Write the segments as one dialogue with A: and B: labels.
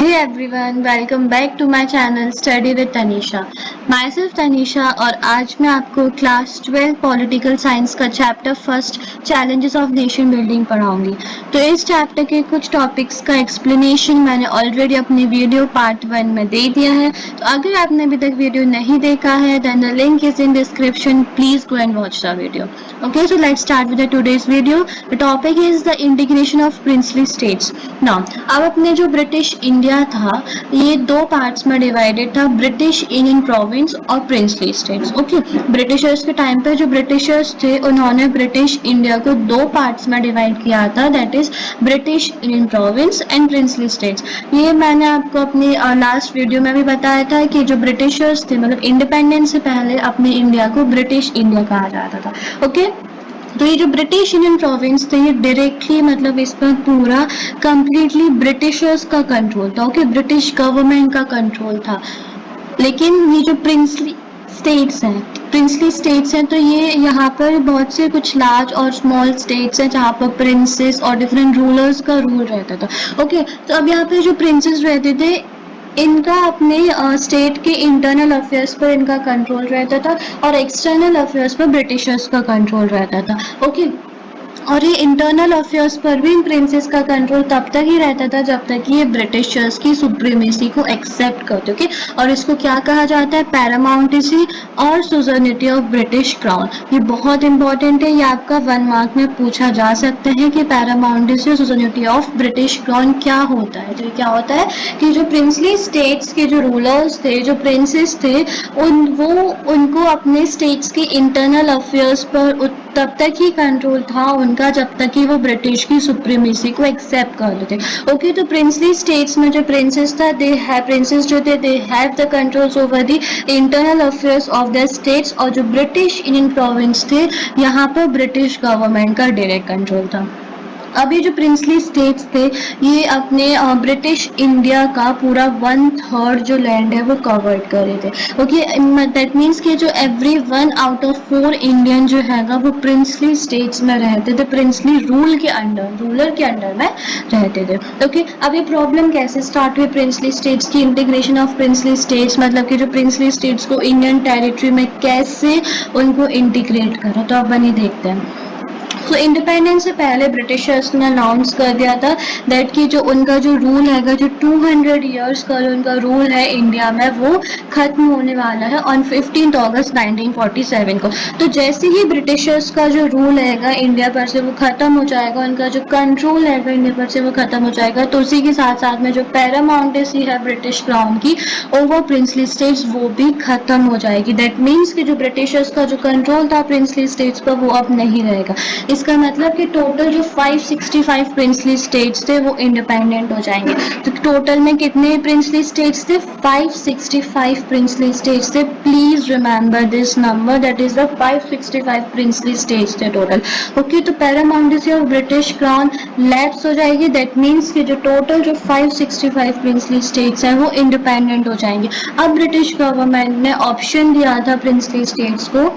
A: Hey everyone, welcome back to my channel Study with Tanisha. Myself Tanisha और आज मैं आपको क्लास 12 पॉलिटिकल साइंस का chapter first challenges of nation building पढ़ाऊंगी। तो इस चैप्टर के कुछ टॉपिक्स का एक्सप्लेनेशन मैंने ऑलरेडी अपनी वीडियो पार्ट 1 में दे दिया है। तो अगर आपने अभी तक वीडियो नहीं देखा है then the link is in description, please go and watch the video. Okay, so let's start with the today's video. The topic is the integration of princely states. Now, अब अपने जो ब्रिटिश इंडिया था ये दो parts में divided था, British Indian province और princely states. Okay, Britishers के टाइम पे जो ब्रिटिशर्स थे उन्होंने ब्रिटिश इंडिया को दो पार्ट्स में डिवाइड किया था, that is British Indian province and princely states. ये मैंने आपको अपनी लास्ट वीडियो में भी बताया था कि जो ब्रिटिशर्स थे मतलब इंडिपेंडेंस से पहले अपने इंडिया को ब्रिटिश इंडिया कहा जाता था। ओके, तो ये जो ब्रिटिश इंडियन प्रोविंस थे ये डायरेक्टली मतलब इस पर पूरा कंप्लीटली ब्रिटिशर्स का कंट्रोल था। ओके, ब्रिटिश गवर्नमेंट का कंट्रोल था। लेकिन ये जो प्रिंसली स्टेट्स हैं तो ये यहाँ पर बहुत से कुछ लार्ज और स्मॉल स्टेट्स हैं जहाँ पर प्रिंसेस और डिफरेंट रूलर्स का रूल रहता था। ओके, तो अब यहाँ पे जो प्रिंसेस रहते थे इनका अपने स्टेट के इंटरनल अफेयर्स पर इनका कंट्रोल रहता था और एक्सटर्नल अफेयर्स पर ब्रिटिशर्स का कंट्रोल रहता था। ओके, और ये इंटरनल अफेयर्स पर भी इन प्रिंसेस का कंट्रोल तब तक ही रहता था जब तक ये ब्रिटिशर्स की सुप्रीमेसी को एक्सेप्ट करते। ओके, और इसको क्या कहा जाता है, पैरामाउंटेसी और सुजर्निटी ऑफ ब्रिटिश क्राउन। ये बहुत इंपॉर्टेंट है, ये आपका 1 मार्क में पूछा जा सकता है कि पैरामाउंटेसी और सुजर्निटी ऑफ ब्रिटिश क्राउन क्या होता है। तो क्या होता है कि जो प्रिंसली स्टेट्स के जो रूलर्स थे, जो प्रिंसेस थे, उनको अपने स्टेट्स के इंटरनल अफेयर्स पर तब तक ही कंट्रोल था उनका जब तक कि वो ब्रिटिश की सुप्रीमेसी को एक्सेप्ट कर लेते। ओके, तो प्रिंसली स्टेट्स में जो प्रिंसेस था प्रिंसेस जो थे they have the controls over the internal affairs of the states, और जो ब्रिटिश इंडियन प्रोविंस थे यहाँ पर ब्रिटिश गवर्नमेंट का डायरेक्ट कंट्रोल था। अब ये जो प्रिंसली स्टेट्स थे ये अपने ब्रिटिश इंडिया का पूरा 1/3 जो लैंड है वो कवर्ड कर रहे थे। ओके, दैट मीन्स कि जो एवरी 1 आउट ऑफ 4 इंडियन जो हैगा वो प्रिंसली स्टेट्स में रहते थे, प्रिंसली रूलर के अंडर में रहते थे। ओके, अब ये प्रॉब्लम कैसे स्टार्ट हुई प्रिंसली स्टेट्स की, इंटीग्रेशन ऑफ प्रिंसली स्टेट्स मतलब कि जो प्रिंसली स्टेट्स को इंडियन टेरिटरी में कैसे उनको इंटीग्रेट करा, तो अब बनी देखते हैं। तो इंडिपेंडेंस से पहले ब्रिटिशर्स ने अनाउंस कर दिया था दैट कि जो उनका जो रूल है, जो 200 इयर्स का जो उनका रूल है इंडिया में वो खत्म होने वाला है ऑन 15 अगस्त 1947 को। तो जैसे ही ब्रिटिशर्स का जो रूल है इंडिया पर से वो खत्म हो जाएगा, उनका जो कंट्रोल है इंडिया पर से वो खत्म हो जाएगा, तो उसी के साथ साथ में जो पैरामाउंटेसी है ब्रिटिश क्राउन की ओवर प्रिंसली स्टेट्स वो भी खत्म हो जाएगी। दैट मीन्स कि जो ब्रिटिशर्स का जो कंट्रोल था प्रिंसली स्टेट्स पर वो अब नहीं रहेगा। इसका मतलब कि टोटल जो 565 प्रिंसली स्टेट्स थे वो इंडिपेंडेंट हो जाएंगे। तो टोटल में कितने प्रिंसली स्टेट्स थे, 565 प्रिंसली स्टेट्स थे। Please remember this number, that is the 565 princely states थे टोटल। ओके, तो paramountcy of British crown lapse हो जाएगी। दैट मीन्स कि जो टोटल जो 565 प्रिंसली स्टेट्स हैं वो इंडिपेंडेंट हो जाएंगे। अब ब्रिटिश गवर्नमेंट ने ऑप्शन दिया था प्रिंसली स्टेट्स को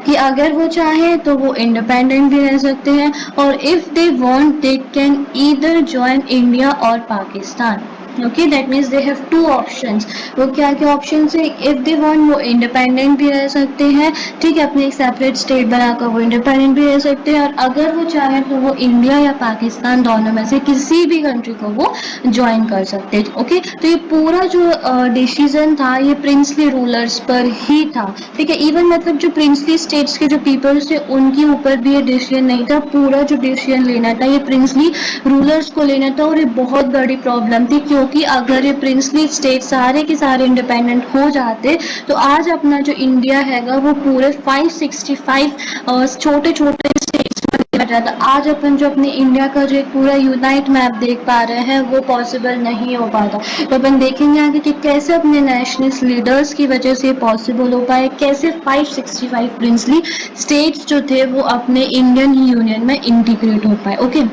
A: कि अगर वो चाहे तो वो इंडिपेंडेंट भी रह सकते हैं, और if they want they can either join India or Pakistan. Okay, that means they have 2 options. वो क्या क्या ऑप्शन है, इफ दे वांट वो इंडिपेंडेंट भी रह सकते हैं, ठीक है, अपनी एक सेपरेट स्टेट बनाकर वो इंडिपेंडेंट भी रह सकते हैं, और अगर वो चाहे तो वो इंडिया या पाकिस्तान दोनों में से किसी भी कंट्री को वो ज्वाइन कर सकते हैं। ओके, तो ये पूरा जो डिसीजन था ये प्रिंसली रूलर्स पर ही था। ठीक है, इवन मतलब जो प्रिंसली स्टेट्स के जो पीपल्स थे उनके ऊपर भी ये डिसीजन नहीं था, पूरा जो डिसीजन लेना था ये प्रिंसली रूलर्स को लेना था, और ये बहुत बड़ी प्रॉब्लम थी क्योंकि अगर ये प्रिंसली स्टेट सारे के सारे इंडिपेंडेंट हो जाते तो आज अपना जो इंडिया हैगा वो पूरे 565 छोटे छोटे स्टेट्स में बट जाता। आज अपन जो अपने इंडिया का जो एक पूरा यूनाइट मैप देख पा रहे हैं वो पॉसिबल नहीं हो पाता। तो अपन देखेंगे आगे कि कैसे अपने नेशनलिस्ट लीडर्स की वजह से पॉसिबल हो पाए, कैसे 565 प्रिंसली स्टेट्स जो थे वो अपने इंडियन यूनियन में इंटीग्रेट हो पाए। ओके,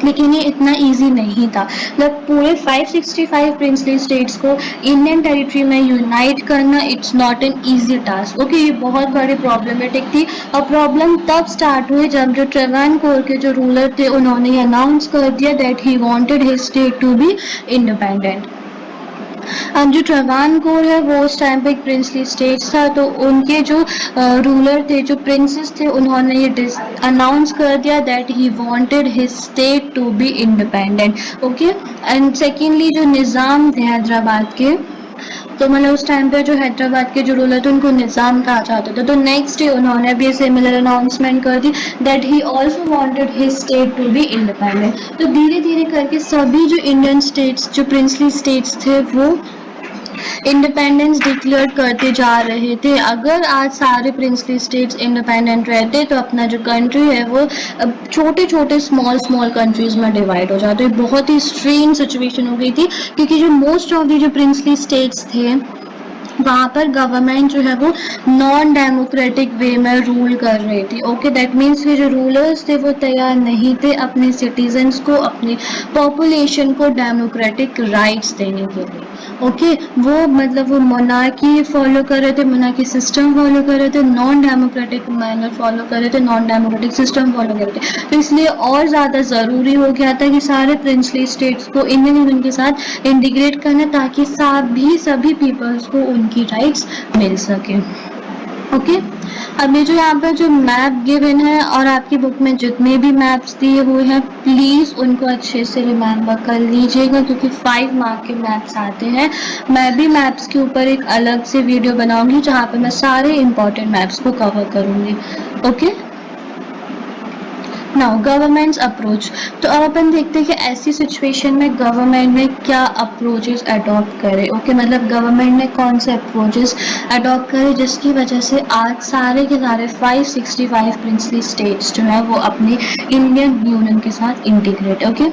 A: लेकिन ये इतना इजी नहीं था। मतलब पूरे 565 प्रिंसली स्टेट्स को इंडियन टेरिटरी में यूनाइट करना it's not an easy task. Okay, ये बहुत बड़ी प्रॉब्लमेटिक थी। और प्रॉब्लम तब स्टार्ट हुई जब जो ट्रेवानकोर के जो रूलर थे उन्होंने ये अनाउंस कर दिया that he wanted his state to be independent. अब जो ट्रेवानकोर है वो उस टाइम पे एक प्रिंसली स्टेट था, तो उनके जो रूलर थे, जो प्रिंसेस थे, उन्होंने ये अनाउंस कर दिया that he wanted his state to be independent. Okay, and secondly जो निज़ाम थे हैदराबाद के, तो मतलब उस टाइम पे जो हैदराबाद के जो रूलर थे उनको निज़ाम कहा जाता था। तो नेक्स्ट डे उन्होंने भी सिमिलर अनाउंसमेंट कर दी that he also wanted his state to be independent. तो धीरे धीरे करके सभी जो इंडियन स्टेट्स, जो प्रिंसली स्टेट्स थे, वो इंडिपेंडेंस डिक्लेयर करते जा रहे थे। अगर आज सारे प्रिंसली स्टेट्स इंडिपेंडेंट रहते तो अपना जो कंट्री है वो छोटे छोटे स्मॉल कंट्रीज में डिवाइड हो जाते। बहुत ही स्ट्रेन सिचुएशन हो गई थी, क्योंकि जो मोस्ट ऑफ दी जो प्रिंसली स्टेट्स थे वहाँ पर गवर्नमेंट जो है वो नॉन डेमोक्रेटिक वे में रूल कर रही थी। ओके, दैट मीन्स कि जो रूलर्स थे वो तैयार नहीं थे अपने सिटीजन्स को, अपनी पॉपुलेशन को डेमोक्रेटिक राइट्स देने के लिए। ओके, वो मतलब वो मोनार्की फॉलो कर रहे थे, मोनार्की सिस्टम फॉलो कर रहे थे, नॉन डेमोक्रेटिक मैनर फॉलो कर रहे थे, नॉन डेमोक्रेटिक सिस्टम फॉलो कर रहे थे। तो इसलिए और ज़्यादा ज़रूरी हो गया था कि सारे प्रिंसली स्टेट्स को इंडियन यूनियन के साथ इंटीग्रेट करना, ताकि सभी पीपल्स को उनकी राइट्स मिल सके। ओके, अब ये जो यहाँ पर जो मैप गिवन है और आपकी बुक में जितने भी मैप्स दिए हुए हैं प्लीज़ उनको अच्छे से रिमेम्बर कर लीजिएगा, क्योंकि 5 मार्क के मैप्स आते हैं। मैं भी मैप्स के ऊपर एक अलग से वीडियो बनाऊंगी जहाँ पे मैं सारे इंपॉर्टेंट मैप्स को कवर करूंगी। Okay, now governments approach. तो अब अपन देखते हैं कि ऐसी सिचुएशन में गवर्नमेंट ने क्या अप्रोचेस अडॉप्ट करे। ओके, मतलब गवर्नमेंट ने कौन से अप्रोचेस अडॉप्ट करे जिसकी वजह से आज सारे के सारे 565 प्रिंसली स्टेट्स जो है वो अपनी इंडियन यूनियन के साथ इंटीग्रेट। ओके,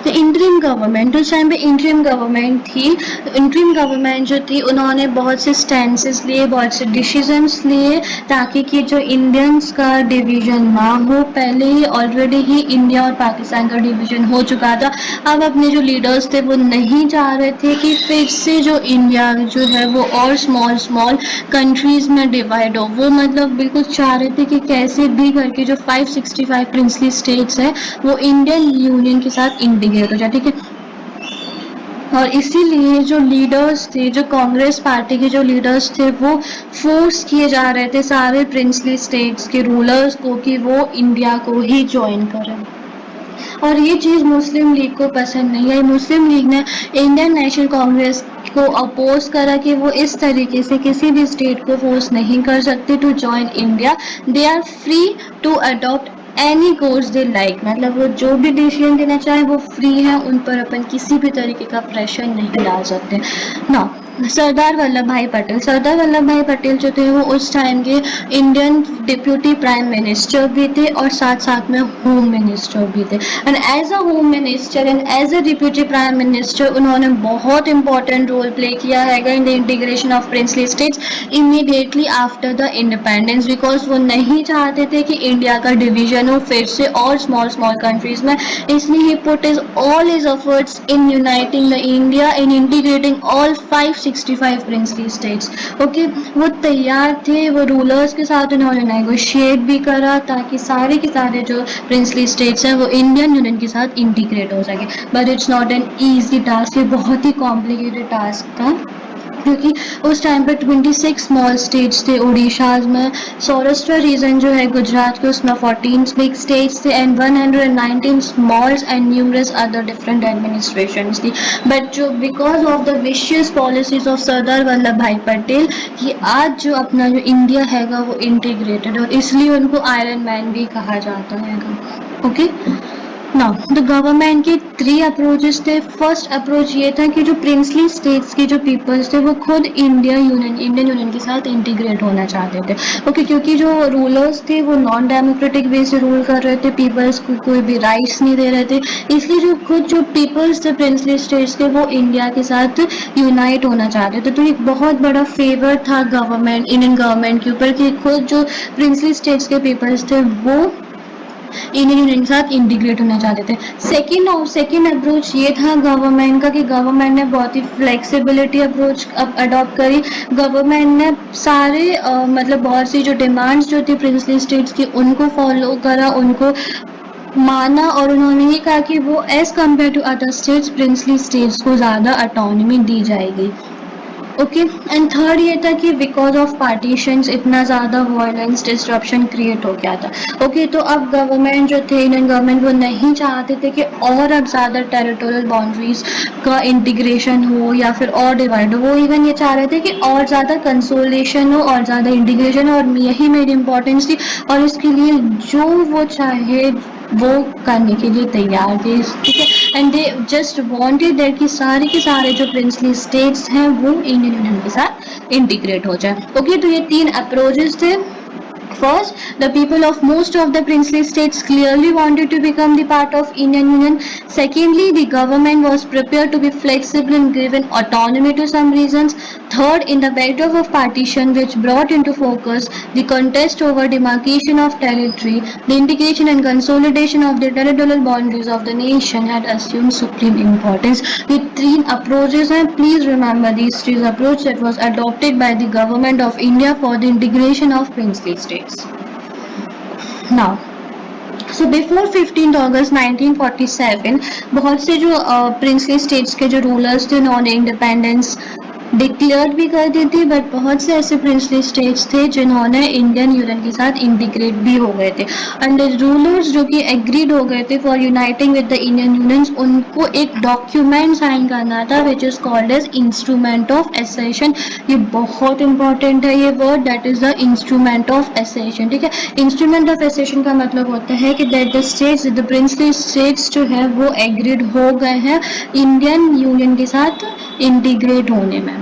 A: तो इंटरिम गवर्नमेंट, उस टाइम पे इंटरिम गवर्नमेंट थी। इंटरिम गवर्नमेंट जो थी उन्होंने बहुत से स्टैंसेस लिए, बहुत से डिसीजंस लिए, ताकि कि जो इंडियंस का डिवीजन ना हो। पहले ही already he India or Pakistan का डिवीजन हो चुका था। अब अपने जो लीडर्स थे वो नहीं चाह रहे थे कि फिर से जो इंडिया जो है वो और स्मॉल कंट्रीज में डिवाइड हो। वो मतलब बिल्कुल चाह रहे थे कि कैसे भी करके जो 565 प्रिंसली स्टेट्स है वो इंडियन यूनियन के साथ इंटीग्रेट हो जाए। ठीक है, और इसीलिए जो लीडर्स थे, जो कांग्रेस पार्टी के जो लीडर्स थे, वो फोर्स किए जा रहे थे सारे प्रिंसली स्टेट्स के रूलर्स को कि वो इंडिया को ही ज्वाइन करें। और ये चीज़ मुस्लिम लीग को पसंद नहीं आई। मुस्लिम लीग ने इंडियन नेशनल कांग्रेस को अपोज करा कि वो इस तरीके से किसी भी स्टेट को फोर्स नहीं कर सकते to join India. They are free to adopt any course they like, मतलब वो जो भी डिसीजन देना चाहे वो फ्री है, उन पर अपन किसी भी तरीके का प्रेशर नहीं डाल सकते ना। सरदार वल्लभ भाई पटेल, सरदार वल्लभ भाई पटेल जो थे वो उस टाइम के इंडियन डिप्यूटी प्राइम मिनिस्टर भी थे और साथ साथ में होम मिनिस्टर भी थे। And as a home minister and as a deputy prime minister उन्होंने बहुत इंपॉर्टेंट रोल प्ले किया है in the integration of princely states immediately after the independence, because वो नहीं चाहते थे कि इंडिया का डिवीजन हो फिर से और स्मॉल कंट्रीज में। इसलिए he put is all his efforts in uniting the India, in integrating all 565 princely states. Okay, वो तैयार थे, वो रूलर्स के साथ उन्होंने नेगोशिएट भी करा ताकि सारे के सारे जो प्रिंसली स्टेट्स हैं वो इंडियन यूनियन के साथ इंटीग्रेट हो सके। But it's not an easy task, ये बहुत ही कॉम्प्लिकेटेड टास्क था, क्योंकि उस टाइम पे 26 स्मॉल स्टेट्स थे उड़ीसा में, सौराष्ट्र रीजन जो है गुजरात के उसमें 14 बिग स्टेट्स थे and 119 smalls and numerous other different administrations थी। बट जो because of the vicious policies of Sardar Vallabh Bhai Patel कि आज जो अपना जो इंडिया हैगा वो इंटीग्रेटेड, और इसलिए उनको आयरन मैन भी कहा जाता हैगा। ओके, नाउ द गवर्नमेंट के 3 अप्रोचेस थे। फर्स्ट अप्रोच ये था कि जो प्रिंसली स्टेट्स के जो पीपल्स थे वो खुद इंडियन यूनियन के साथ इंटीग्रेट होना चाहते थे। ओके, क्योंकि जो रूलर्स थे वो नॉन डेमोक्रेटिक वे से रूल कर रहे थे, पीपल्स को कोई भी राइट्स नहीं दे रहे थे, इसलिए जो खुद जो पीपल्स थे प्रिंसली स्टेट्स के वो इंडिया के साथ यूनाइट होना चाहते थे। तो एक बहुत बड़ा फेवर था इंडियन गवर्नमेंट के ऊपर कि खुद जो प्रिंसली स्टेट्स के पीपल्स थे वो इंडियन यूनियन के साथ इंटीग्रेट होना चाहते थे। सेकेंड अप्रोच ये था गवर्नमेंट का कि गवर्नमेंट ने बहुत ही फ्लेक्सिबिलिटी अप्रोच अडॉप्ट करी। गवर्नमेंट ने सारे मतलब बहुत सी जो डिमांड्स जो थी प्रिंसली स्टेट्स की उनको फॉलो करा, उनको माना, और उन्होंने ये कहा कि वो as compare to other states princely states को ज़्यादा ऑटोनॉमी दी जाएगी। ओके, एंड थर्ड ये था कि बिकॉज ऑफ पार्टीशंस इतना ज़्यादा वायलेंस डिस्ट्रप्शन क्रिएट हो गया था। ओके, तो अब गवर्नमेंट जो थे, इंडियन गवर्नमेंट, वो नहीं चाहते थे कि और अब ज़्यादा टेरिटोरियल बाउंड्रीज का इंटीग्रेशन हो या फिर और डिवाइड हो। वो इवन ये चाह रहे थे कि और ज़्यादा कंसोलेशन हो और ज़्यादा इंटीग्रेशन हो, और यही मेरी इंपॉर्टेंस थी, और इसके लिए जो वो चाहे वो करने के लिए तैयार थे, ठीक है। And they just wanted that कि सारे के सारे जो प्रिंसली स्टेट्स हैं वो इंडियन यूनियन के साथ इंटीग्रेट हो जाए। ओके, तो ये 3 अप्रोचेस थे। First, the people of most of the princely states clearly wanted to become the part of Indian Union. Secondly, the government was prepared to be flexible and given autonomy to some regions. Third, in the backdrop of partition, which brought into focus the contest over demarcation of territory, the integration and consolidation of the territorial boundaries of the nation had assumed supreme importance. The 3 approaches, and please remember these 3 approaches that was adopted by the government of India for the integration of princely states. Now, so before 15th August 1947, बहुत से जो princely states के जो rulers थे उन्होंने independence declare भी कर दी थी, बट बहुत से ऐसे प्रिंसली स्टेट्स थे जिन्होंने इंडियन यूनियन के साथ इंटीग्रेट भी हो गए थे। एंड रूलर्स जो कि एग्रीड हो गए थे for uniting with the Indian union, उनको एक डॉक्यूमेंट साइन करना था which is called as instrument of accession. ये बहुत इंपॉर्टेंट है ये word, that is the instrument of accession, ठीक है। इंस्ट्रूमेंट ऑफ एसेशन का मतलब होता है कि that the states, the princely states जो है वो एग्रीड हो गए हैं इंडियन यूनियन के साथ इंटीग्रेट होने में,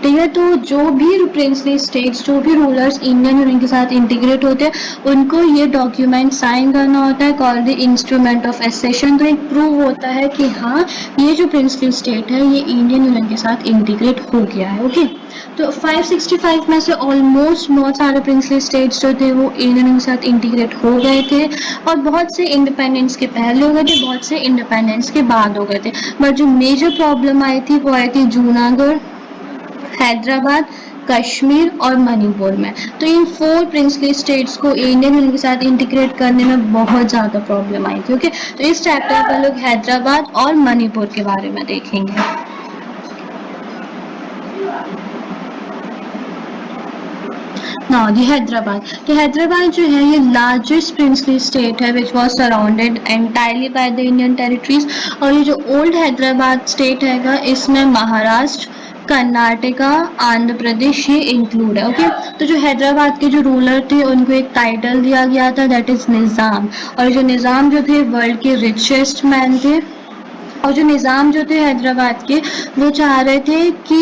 A: ठीक है। तो जो भी प्रिंसली स्टेट्स, जो भी रूलर्स इंडियन यूनियन के साथ इंटीग्रेट होते हैं, उनको ये डॉक्यूमेंट साइन करना होता है called the instrument of accession. तो एक प्रूव होता है कि हाँ, ये जो प्रिंसली स्टेट है ये इंडियन यूनियन के साथ इंटीग्रेट हो गया है। ओके, तो 565 में से ऑलमोस्ट बहुत सारे प्रिंसली स्टेट्स जो थे वो इंडियन यूनियन के साथ इंटीग्रेट हो गए थे, और बहुत से इंडिपेंडेंस के पहले हो गए थे, बहुत से इंडिपेंडेंस के बाद हो गए थे। बट जो मेजर प्रॉब्लम आई थी वो आई थी जूनागढ़, हैदराबाद, कश्मीर और मणिपुर में। तो इन 4 प्रिंसली स्टेट्स को इंडियन यूनियन के साथ इंटीग्रेट करने में बहुत ज़्यादा प्रॉब्लम आई थी। ओके, तो इस चैप्टर पर लोग हैदराबाद और मणिपुर के बारे में देखेंगे। Now, the हैदराबाद, तो हैदराबाद जो है ये लार्जेस्ट प्रिंसली स्टेट है which was surrounded entirely by the Indian territories. और ये जो ओल्ड हैदराबाद स्टेट है इसमें महाराष्ट्र, कर्नाटका, आंध्र प्रदेश ये इंक्लूड है। ओके, तो जो हैदराबाद के जो रूलर थे उनको एक टाइटल दिया गया था दैट इज निज़ाम, और जो निज़ाम जो थे वर्ल्ड के रिचेस्ट मैन थे। और जो निज़ाम जो थे हैदराबाद के, वो चाह रहे थे कि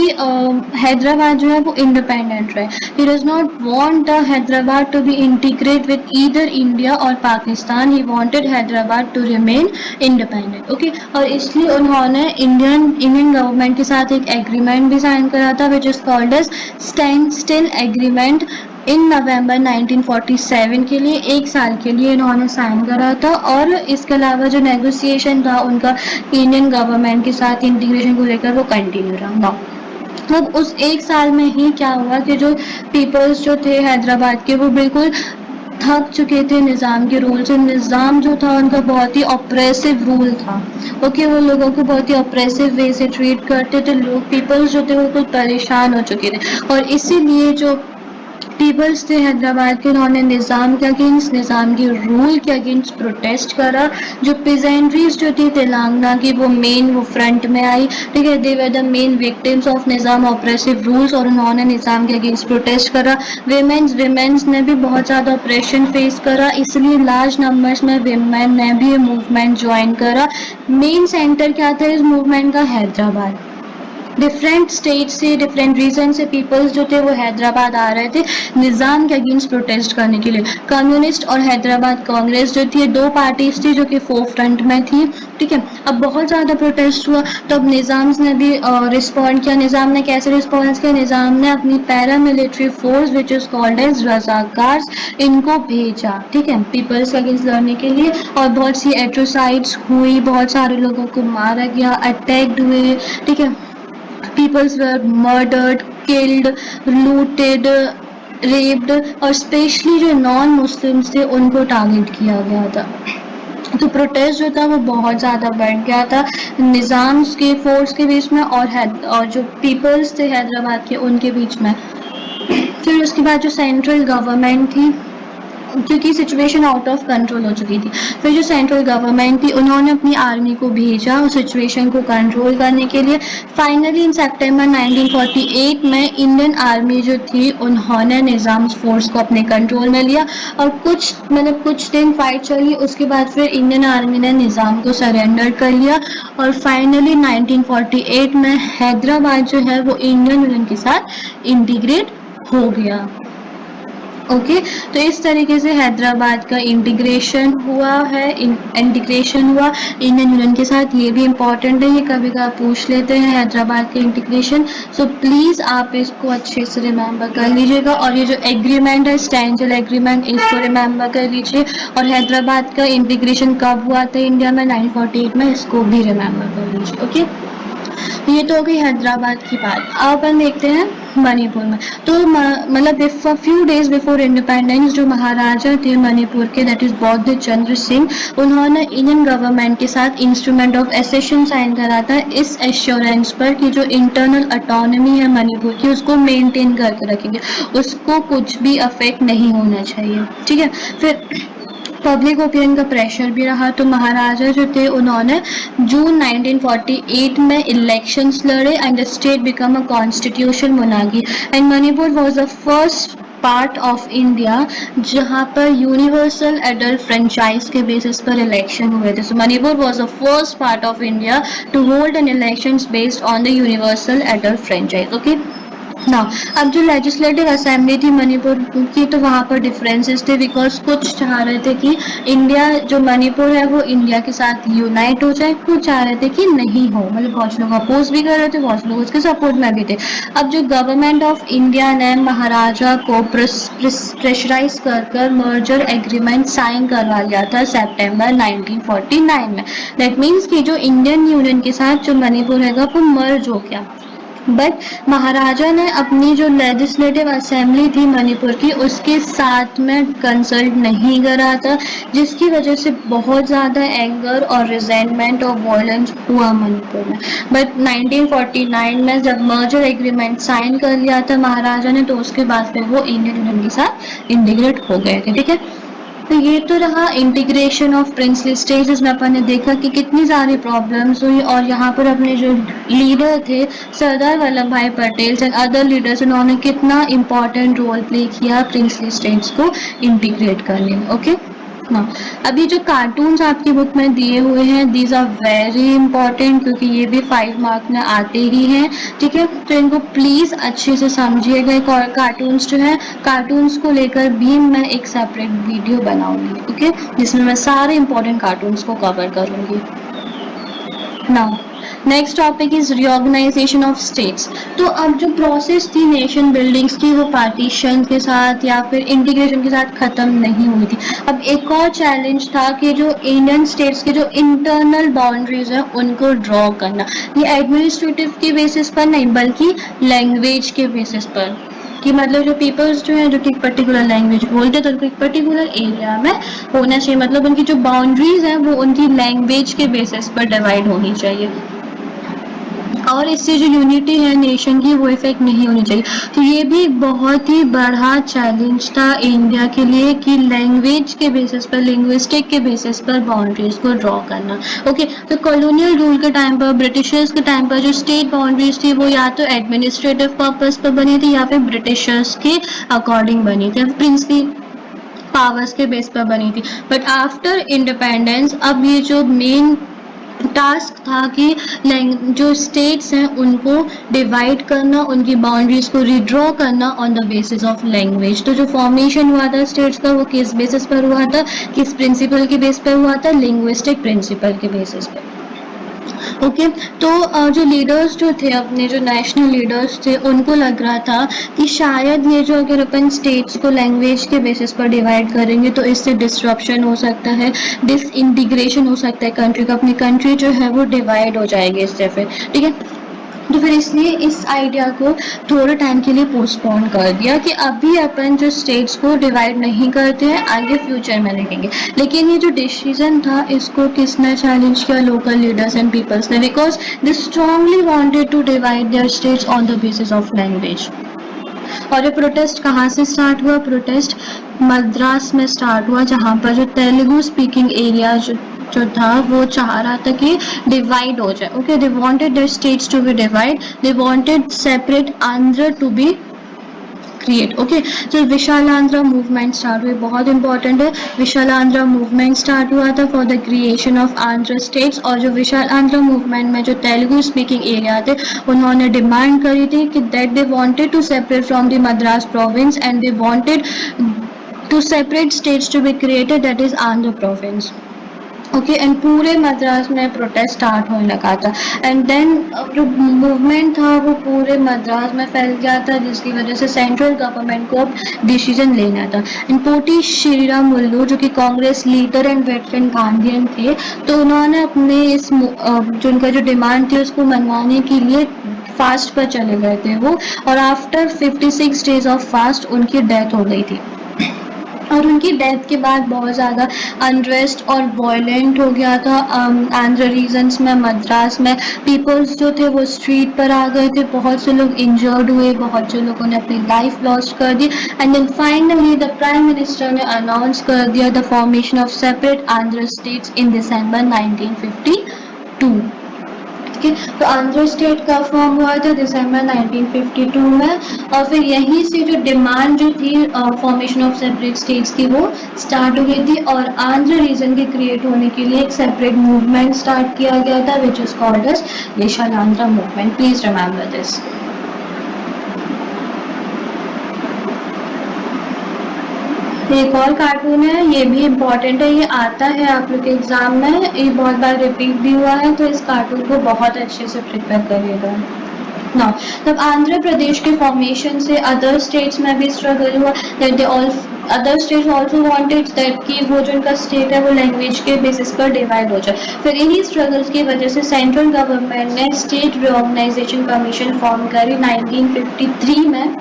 A: हैदराबाद जो है वो इंडिपेंडेंट रहे। He does not want the Hyderabad to be integrate with either India or Pakistan, he wanted Hyderabad to remain independent. Okay, और इसलिए उन्होंने इंडियन गवर्नमेंट के साथ एक एग्रीमेंट भी साइन करा था which is called as standstill agreement in November 1947 के लिए, 1 साल के लिए इन्होंने साइन करा था। और इसके अलावा जो नेगोशिएशन था उनका इंडियन गवर्नमेंट के साथ इंटीग्रेशन को लेकर वो कंटिन्यू रहा। अब उस 1 साल में ही क्या हुआ कि जो पीपल्स जो थे हैदराबाद के वो बिल्कुल थक चुके थे निज़ाम के रूल से। निज़ाम जो था उनका बहुत ही ऑप्रेसिव रूल था। ओके, वो लोगों को बहुत ही ऑप्रेसिव वे से ट्रीट करते थे। लोग पीपल्स जो थे वो बिल्कुल परेशान हो चुके थे, और इसीलिए जो पीपल्स थे हैदराबाद के, उन्होंने निज़ाम के अगेंस्ट, निज़ाम के रूल के अगेंस्ट प्रोटेस्ट करा। जो पेजेंट्रीज जो थी तेलंगाना की वो मेन वो फ्रंट में आई, ठीक है। They were the main victims of Nizam oppressive rules, और उन्होंने निज़ाम के अगेंस्ट प्रोटेस्ट करा। विमेंस ने भी बहुत ज़्यादा ऑपरेशन फेस करा, इसलिए लार्ज नंबर्स में विमेन ने भी ये मूवमेंट ज्वाइन करा। मेन सेंटर क्या था इस मूवमेंट का? हैदराबाद। डिफरेंट स्टेट से, डिफरेंट रीजन से पीपल्स जो थे वो हैदराबाद आ रहे थे निज़ाम के अगेंस्ट प्रोटेस्ट करने के लिए। कम्युनिस्ट और हैदराबाद कांग्रेस जो थी, दो पार्टीज थी जो कि फोर फ्रंट में थी, ठीक है। अब बहुत ज़्यादा प्रोटेस्ट हुआ तो अब निज़ाम ने भी रिस्पॉन्ड किया। निज़ाम ने कैसे रिस्पॉन्स किया? निज़ाम ने अपनी paramilitary force which is called as Razakars, इनको भेजा, ठीक है, पीपल्स के अगेंस्ट लड़ने के लिए। और बहुत सी एट्रोसाइड्स हुई, बहुत सारे लोगों को मारा गया, अटैक्ड हुए, ठीक है। Peoples were murdered, killed, looted, raped और स्पेशली जो नॉन मुस्लिम्स थे उनको टारगेट किया गया था। तो प्रोटेस्ट जो था वो बहुत ज़्यादा बढ़ गया था निज़ाम के फोर्स के बीच में और जो पीपल्स थे हैदराबाद के उनके बीच में। फिर उसके बाद जो सेंट्रल गवर्नमेंट थी, क्योंकि सिचुएशन आउट ऑफ कंट्रोल हो चुकी थी, फिर जो सेंट्रल गवर्नमेंट थी उन्होंने अपनी आर्मी को भेजा उस सिचुएशन को कंट्रोल करने के लिए। फाइनली इन सितंबर 1948 में इंडियन आर्मी जो थी उन्होंने निज़ाम फोर्स को अपने कंट्रोल में लिया और कुछ दिन फाइट चली। उसके बाद फिर इंडियन आर्मी ने निज़ाम को सरेंडर कर लिया और फाइनली 1948 में हैदराबाद जो है वो इंडियन यूनियन के साथ इंटीग्रेट हो गया। ओके तो इस तरीके से हैदराबाद का इंटीग्रेशन हुआ इंडियन यूनियन के साथ। ये भी इम्पॉर्टेंट है, ये कभी कभी पूछ लेते हैं हैदराबाद के इंटीग्रेशन। सो प्लीज़ आप इसको अच्छे से रिमेंबर कर लीजिएगा। और ये जो एग्रीमेंट है स्टैंजल एग्रीमेंट, इसको रिमेंबर कर लीजिए। और हैदराबाद का इंटीग्रेशन कब हुआ था इंडिया में? 1948 में, इसको भी रिमेंबर कर लीजिए। ओके ये तो हो गई हैदराबाद की बात। अब अपन देखते हैं मणिपुर में। तो मतलब फ्यू डेज बिफोर इंडिपेंडेंस जो महाराजा थे मणिपुर के, दैट इज बौद्ध चंद्र सिंह, उन्होंने इंडियन गवर्नमेंट के साथ इंस्ट्रूमेंट ऑफ एसेशन साइन करा था इस एश्योरेंस पर कि जो इंटरनल ऑटोनॉमी है मणिपुर की उसको मेंटेन करके रखेंगे, उसको कुछ भी अफेक्ट नहीं होना चाहिए, ठीक है। फिर पब्लिक ओपिनियन का प्रेशर भी रहा तो महाराजा जो थे उन्होंने जून 1948 में इलेक्शंस लड़े and the state become a constitution monarchy and Manipur was the first part of India जहां पर यूनिवर्सल एडल्ट फ्रेंचाइज के बेसिस पर इलेक्शन हुए थे। So Manipur was the first part of India to hold an elections based on the universal adult franchise. Okay ना अब जो legislative assembly थी मणिपुर की तो वहाँ पर डिफरेंसेस थे बिकॉज कुछ चाह रहे थे कि इंडिया जो मणिपुर है वो इंडिया के साथ यूनाइट हो जाए, कुछ चाह रहे थे कि नहीं हो, मतलब बहुत लोग अपोज भी कर रहे थे, बहुत लोग उसके सपोर्ट में भी थे। अब जो गवर्नमेंट ऑफ इंडिया ने महाराजा को प्रेशराइज कर मर्जर एग्रीमेंट साइन करवा लिया था सितंबर 1949 में। दैट मीन्स कि जो इंडियन यूनियन के साथ जो मणिपुर है वो मर्ज हो गया। बट महाराजा ने अपनी जो लेजिस्लेटिव असेंबली थी मणिपुर की उसके साथ में कंसल्ट नहीं करा था, जिसकी वजह से बहुत ज़्यादा एंगर और रिजेंटमेंट और वायलेंस हुआ मणिपुर में। बट 1949 में जब मर्जर एग्रीमेंट साइन कर लिया था महाराजा ने तो उसके बाद फिर वो इंडियन यूनियन के साथ इंटीग्रेट हो गए थे, ठीक है। तो ये तो रहा इंटीग्रेशन ऑफ प्रिंसली स्टेट्स, जिसमें अपन ने देखा कि कितनी सारी प्रॉब्लम्स हुई और यहाँ पर अपने जो लीडर थे सरदार Vallabh Bhai Patel and other leaders उन्होंने कितना इम्पोर्टेंट रोल प्ले किया प्रिंसली स्टेट्स को इंटीग्रेट करने में। ओके ना अभी जो कार्टून्स आपकी बुक में दिए हुए हैं दीज आर वेरी इंपॉर्टेंट क्योंकि ये भी 5 मार्क में आते ही हैं, ठीक है। तो इनको प्लीज अच्छे से समझिएगा। कार्टून्स जो है कार्टून्स को लेकर भी मैं एक सेपरेट वीडियो बनाऊंगी, ओके, जिसमें मैं सारे इंपॉर्टेंट कार्टून्स को कवर करूंगी। Now next topic is reorganisation of states. तो अब जो प्रोसेस थी नेशन बिल्डिंग्स की वो पार्टीशन के साथ या फिर इंटीग्रेशन के साथ खत्म नहीं हुई थी। अब एक और चैलेंज था कि जो इंडियन स्टेट्स के जो इंटरनल बाउंड्रीज हैं उनको ड्रॉ करना, ये एडमिनिस्ट्रेटिव के बेसिस पर नहीं बल्कि लैंग्वेज के बेसिस पर, कि मतलब जो पीपल्स जो हैं जो कि पर्टिकुलर लैंग्वेज बोलते तो उनको एक पर्टिकुलर एरिया में होना चाहिए, मतलब उनकी जो बाउंड्रीज हैं वो उनकी लैंग्वेज के बेसिस पर डिवाइड होनी चाहिए और इससे जो यूनिटी है नेशन की वो इफेक्ट नहीं होनी चाहिए। तो ये भी बहुत ही बड़ा चैलेंज था इंडिया के लिए कि लैंग्वेज के बेसिस पर, लिंग्विस्टिक के बेसिस पर बाउंड्रीज को ड्रॉ करना। ओके तो कॉलोनियल रूल के टाइम पर, ब्रिटिशर्स के टाइम पर जो स्टेट बाउंड्रीज थी वो या तो एडमिनिस्ट्रेटिव पर्पस पर बनी थी या फिर ब्रिटिशर्स के अकॉर्डिंग बनी थी, प्रिंसली पावर्स के बेस पर बनी थी। बट आफ्टर इंडिपेंडेंस अब ये जो मेन टास्क था कि जो स्टेट्स हैं उनको डिवाइड करना, उनकी बाउंड्रीज को रिड्रॉ करना on the basis of language. तो जो फॉर्मेशन हुआ था स्टेट्स का वो किस बेसिस पर हुआ था, किस प्रिंसिपल के बेस पर हुआ था, लिंग्विस्टिक प्रिंसिपल के बेसिस पर। ओके तो जो लीडर्स जो थे, अपने जो नेशनल लीडर्स थे, उनको लग रहा था कि शायद ये जो अगर अपन स्टेट्स को लैंग्वेज के बेसिस पर डिवाइड करेंगे तो इससे डिस्ट्रप्शन हो सकता है, डिसइंटीग्रेशन हो सकता है कंट्री का, अपनी कंट्री जो है वो डिवाइड हो जाएगी इससे फिर, ठीक है। तो फिर इसलिए इस आइडिया को थोड़े टाइम के लिए पोस्टपोन कर दिया कि अभी अपन जो स्टेट्स को डिवाइड नहीं करते हैं, आगे फ्यूचर में देखेंगे। लेकिन ये जो डिसीजन था इसको किसने चैलेंज किया, लोकल लीडर्स एंड पीपल्स ने, because they strongly wanted to divide their states on the basis of language. और ये प्रोटेस्ट कहाँ से स्टार्ट हुआ, प्रोटेस्ट मद्रास में स्टार्ट हुआ, जहाँ पर जो तेलुगु स्पीकिंग एरिया जो था वो चाह रहा था कि डिवाइड हो जाए। Okay, they wanted their states to be divide, they wanted separate Andhra to be create. Okay, तो विशाल आंध्र मूवमेंट स्टार्ट हुई, बहुत इंपॉर्टेंट है। विशाल आंध्र मूवमेंट स्टार्ट हुआ था for the creation of Andhra states. और जो विशाल आंध्र मूवमेंट में जो तेलुगु स्पीकिंग एरिया थे उन्होंने डिमांड करी थी कि that they wanted to separate from the Madras province and they wanted to separate states to be created, that is Andhra province. Okay, and पूरे मद्रास में प्रोटेस्ट स्टार्ट होने लगा था। एंड देन जो मूवमेंट था वो पूरे मद्रास में फैल गया था, जिसकी वजह से सेंट्रल गवर्नमेंट को डिसीजन लेना था। एंड पोटी श्रीराम मुल्लू जो कि Congress leader and veteran Gandhian थे, तो उन्होंने अपने इस जो उनका जो डिमांड थी उसको मनवाने के लिए फास्ट पर चले गए थे वो, और आफ्टर 56 डेज ऑफ फास्ट उनकी डेथ हो गई थी। और उनकी डेथ के बाद बहुत ज़्यादा अनरेस्ट और वायलेंट हो गया था आंध्र रीजन्स में, मद्रास में। पीपल्स जो थे वो स्ट्रीट पर आ गए थे, बहुत से लोग इंजर्ड हुए, बहुत से लोगों ने अपनी लाइफ लॉस्ट कर दी। And then finally the prime minister ने अनाउंस कर दिया the formation of separate Andhra states in December 1952। तो आंध्र स्टेट का फॉर्म हुआ था दिसंबर 1952 में। और फिर यहीं से जो डिमांड जो थी फॉर्मेशन ऑफ सेपरेट स्टेट्स की वो स्टार्ट हुई थी, और आंध्र रीजन के क्रिएट होने के लिए एक सेपरेट मूवमेंट स्टार्ट किया गया था which is called as Vishal Andhra movement. Please remember this. एक और कार्टून है, ये भी इम्पोर्टेंट है, ये आता है आप लोग के एग्जाम में, ये बहुत बार रिपीट भी हुआ है, तो इस कार्टून को बहुत अच्छे से प्रिपेयर करिएगा। ना तब आंध्र प्रदेश के फॉर्मेशन से अदर स्टेट्स में भी स्ट्रगल हुआ, that they all other states also wanted that कि वो जो उनका स्टेट है वो लैंग्वेज के बेसिस पर डिवाइड हो जाए। फिर इन्हीं स्ट्रगल्स की वजह से सेंट्रल गवर्नमेंट ने स्टेट रिऑर्गेनाइजेशन कमीशन फॉर्म करी 1953 में,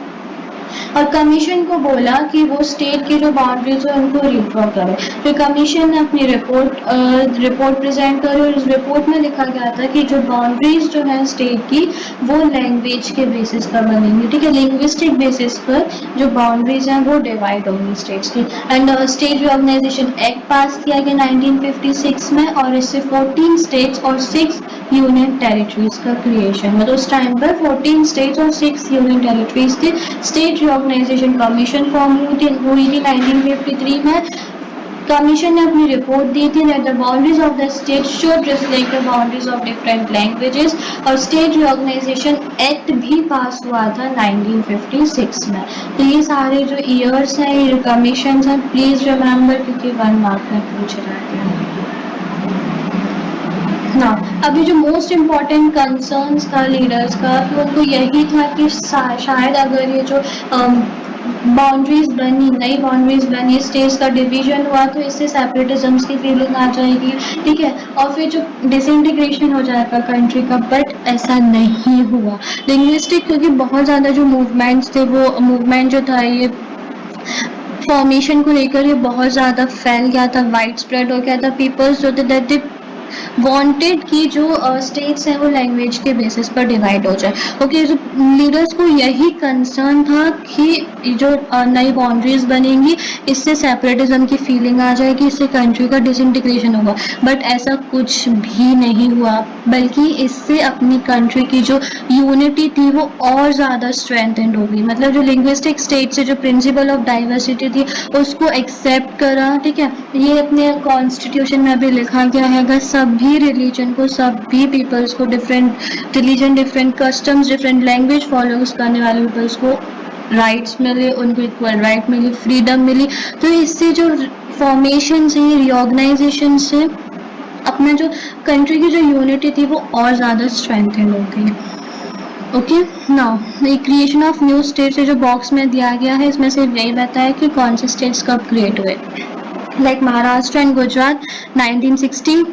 A: और कमीशन को बोला कि वो स्टेट की जो बाउंड्रीज है उनको रिड्रॉ करे। फिर कमीशन ने अपनी रिपोर्ट प्रेजेंट करी, और इस रिपोर्ट में लिखा गया था कि जो बाउंड्रीज जो है स्टेट की वो लैंग्वेज के बेसिस पर बनेंगी, ठीक है, लिंग्विस्टिक बेसिस पर जो बाउंड्रीज हैं वो डिवाइड होंगी स्टेट्स की। एंड स्टेट रिऑर्गेनाइजेशन एक्ट पास किया गया 1956 में, और इससे 14 स्टेट्स और 6 यूनियन टेरिटरीज का क्रिएशन हुआ। तो उस टाइम पर 14 स्टेट्स और 6 यूनियन टेरिटरीज थे। स्टेट रिऑर्गेनाइजेशन कमीशन फॉर्म हुई थी 1953 में। कमीशन ने अपनी रिपोर्ट दी थी that the boundaries of the state should reflect the boundaries of different languages, और स्टेट रिऑर्गेनाइजेशन एक्ट भी पास हुआ था 1956 में। तो ये सारे जो ईयर्स हैं, ये कमीशन हैं, प्लीज रिमेंबर, क्योंकि 1 मार्क में पूछ रहा है ना। अभी जो मोस्ट इम्पॉर्टेंट कंसर्न्स था लीडर्स का, तो उनको यही था कि शायद अगर ये जो बाउंड्रीज बनी, नई बाउंड्रीज बनी, स्टेट्स का डिवीजन हुआ, तो इससे सेपरेटिज्म की फीलिंग आ जाएगी, ठीक है, और फिर जो डिसइंटीग्रेशन हो जाएगा कंट्री का। बट ऐसा नहीं हुआ। लिंग्विस्टिक क्योंकि बहुत ज़्यादा जो मूवमेंट्स थे, वो मूवमेंट जो था ये फॉर्मेशन को लेकर ये बहुत ज़्यादा फैल गया था, वाइड स्प्रेड हो गया था। पीपल्स जो थे दैट वांटेड कि जो स्टेट्स हैं वो लैंग्वेज के बेसिस पर डिवाइड हो जाए। ओके, जो लीडर्स को यही कंसर्न था कि जो नई बाउंड्रीज बनेंगी इससे सेपरेटिज्म की फीलिंग आ जाएगी, इससे कंट्री का डिसइंटीग्रेशन होगा। बट ऐसा कुछ भी नहीं हुआ, बल्कि इससे अपनी कंट्री की जो यूनिटी थी वो और ज़्यादा स्ट्रेंथेंड होगी। मतलब जो लिंग्विस्टिक स्टेट से जो प्रिंसिपल ऑफ डाइवर्सिटी थी उसको एक्सेप्ट करा, ठीक है, ये अपने कॉन्स्टिट्यूशन में भी लिखा गया है। सभी रिलीजन को, सभी पीपल्स को, different religion, different customs, different language follows करने वाले पीपल्स को राइट्स मिले, उनको इक्वल राइट मिली, फ्रीडम मिली। तो इससे जो फॉर्मेशन से, रीऑर्गेनाइजेशन से अपना जो कंट्री की जो यूनिटी थी वो और ज़्यादा स्ट्रेंथन हो गई। Okay, now creation of new state से जो बॉक्स में दिया गया है इसमें से यही बताया कि कौन से स्टेट्स कब क्रिएट हुए। Like Maharashtra and Gujarat 1960,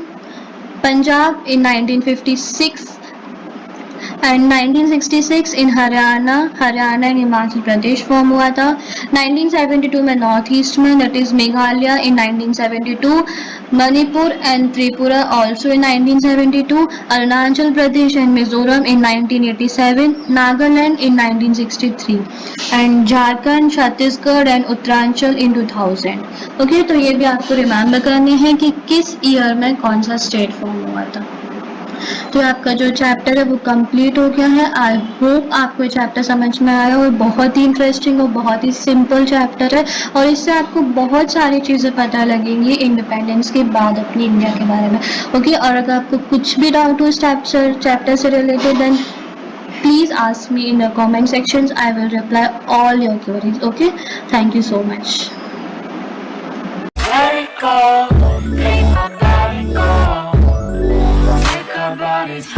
A: Punjab in 1956 and 1966 in Haryana and Himachal Pradesh form हुआ था। 1972 में नॉर्थ ईस्ट में, that is Meghalaya in 1972, Manipur and Tripura also in 1972, Arunachal Pradesh and Mizoram in 1987, Nagaland in 1963 and Jharkhand, Chhattisgarh and Uttaranchal in 2000। Okay, तो ये भी आपको रिमेम्बर करनी है कि किस ईयर में कौन सा स्टेट फॉर्म हुआ था। तो आपका जो चैप्टर है वो कंप्लीट हो गया है। आई होप आपको ये चैप्टर समझ में आया और बहुत ही इंटरेस्टिंग और बहुत ही सिंपल चैप्टर है और इससे आपको बहुत सारी चीज़ें पता लगेंगी इंडिपेंडेंस के बाद अपनी इंडिया के बारे में। ओके, और अगर आपको कुछ भी डाउट हो इस चैप्टर से related then please ask me in the comment sections. I will reply all your queries. Okay, thank you so much.
B: Let it go, make my body go. Think about it.